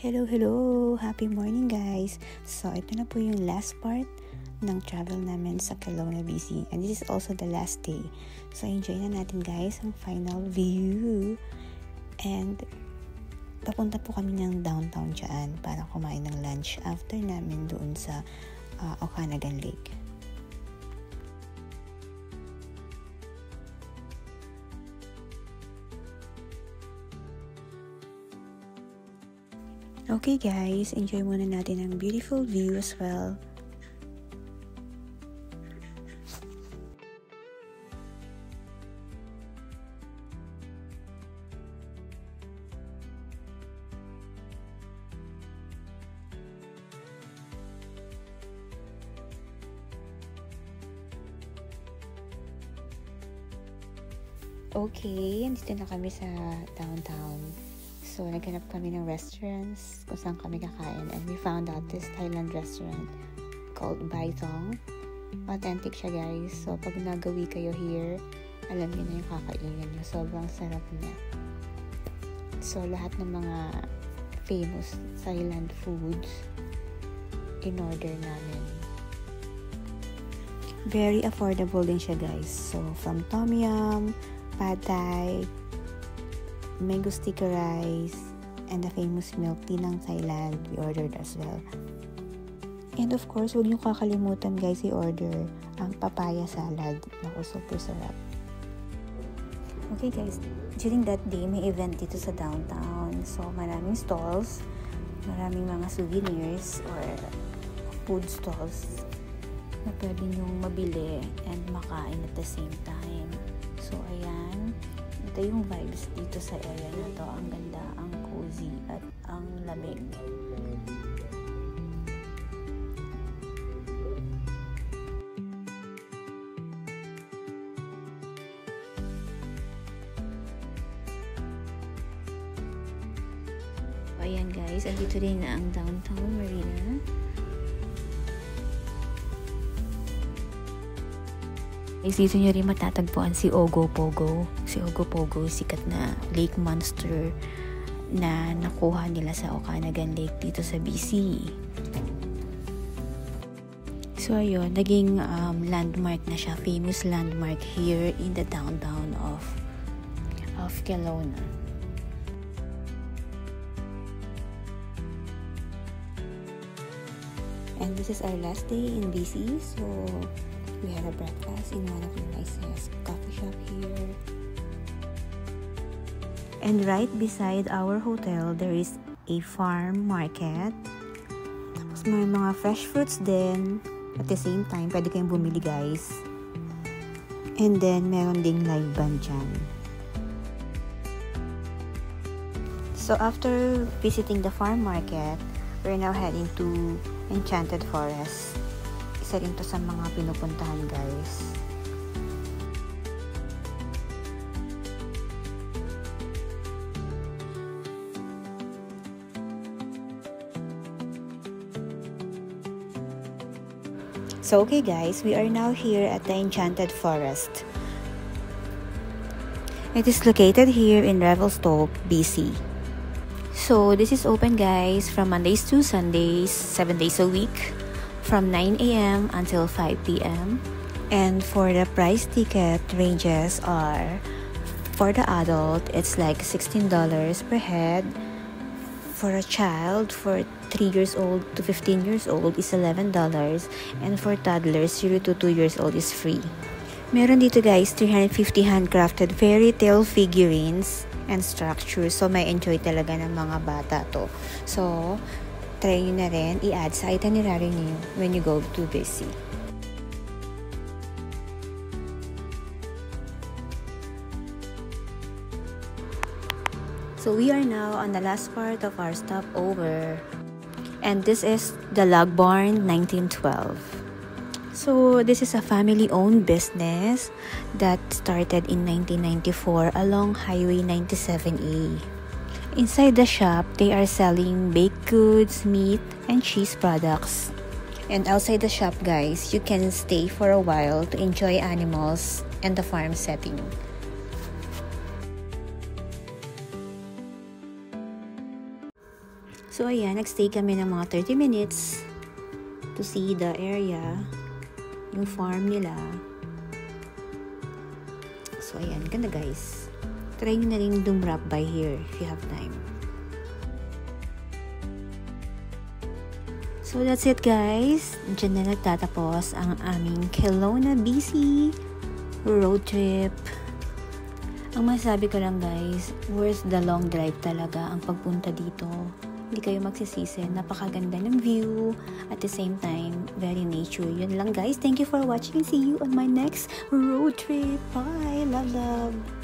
Hello, hello! Happy morning guys! So, ito na po yung last part ng travel namin sa Kelowna, BC. And this is also the last day. So, enjoy na natin guys ang final view. And, papunta po kami ng downtown dyan para kumain ng lunch after namin doon sa Okanagan Lake. Okay guys, enjoy muna natin ang beautiful view as well. Okay, andito na kami sa downtown. So, naghanap kami ng restaurants kung saan kami kakain. And we found out this Thailand restaurant called Bai Thong. Authentic siya guys. So, pag nagawi kayo here, alam niyo na yung kakainin niyo. Sobrang sarap niya. So, lahat ng mga famous Thailand foods in-order namin. Very affordable din siya guys. So, from Tom Yum, Pad Thai, mango sticky rice, and the famous milk tea ng Thailand we ordered as well. And of course, huwag niyo kakalimutan guys i-order ang papaya salad. Naku, super sarap. Okay guys, during that day, may event dito sa downtown. So, maraming stalls, maraming mga souvenirs or food stalls na pwede niyong mabili and makain at the same time. So, ayan. Ito yung vibes dito sa area na to. Ang ganda, ang cozy, at ang lamig. Ayan guys, andito din na ang downtown marina. Dito nyo rin matatagpuan si Ogopogo. Si Ogopogo, sikat na lake monster na nakuha nila sa Okanagan Lake dito sa BC. So ayun, naging landmark na siya, famous landmark here in the downtown of Kelowna. And this is our last day in BC, so we had a breakfast in one of the nicest coffee shop here. And right beside our hotel, there is a farm market. Tapos may mga fresh fruits din. At the same time, pwede kayong bumili guys. And then, meron ding live band dyan. So after visiting the farm market, we're now heading to Enchanted Forest. Isa rin to sa mga pinupuntahan guys. So okay guys, we are now here at the Enchanted Forest. It is located here in Revelstoke, BC. So this is open guys from Mondays to Sundays, 7 days a week, from 9 a.m. until 5 p.m. And for the price ticket ranges are, for the adult, it's like $16 per head. For a child, for 3 years old to 15 years old is $11. And for toddlers, 0 to 2 years old is free. Meron dito guys, 350 handcrafted fairy tale figurines and structures. So, may enjoy talaga ng mga bata to. So, try nyo na rin i-add sa itinerary niyo when you go to BC. So we are now on the last part of our stopover. And this is the Log Barn 1912. So this is a family-owned business that started in 1994 along Highway 97A. Inside the shop, they are selling baked goods, meat, and cheese products. And outside the shop, guys, you can stay for a while to enjoy animals and the farm setting. So ayan, nagstay kami ng mga 30 minutes to see the area, yung farm nila. So ayan, ganda guys. Try nyo na rin dumrap by here if you have time. So that's it guys. Diyan na nagtatapos ang aming Kelowna, BC road trip. Ang masasabi ko lang guys, worth the long drive talaga ang pagpunta dito. Hindi kayo magsisisi. Napakaganda ng view. At the same time, very nature. Yun lang guys. Thank you for watching. See you on my next road trip. Bye. Love, love.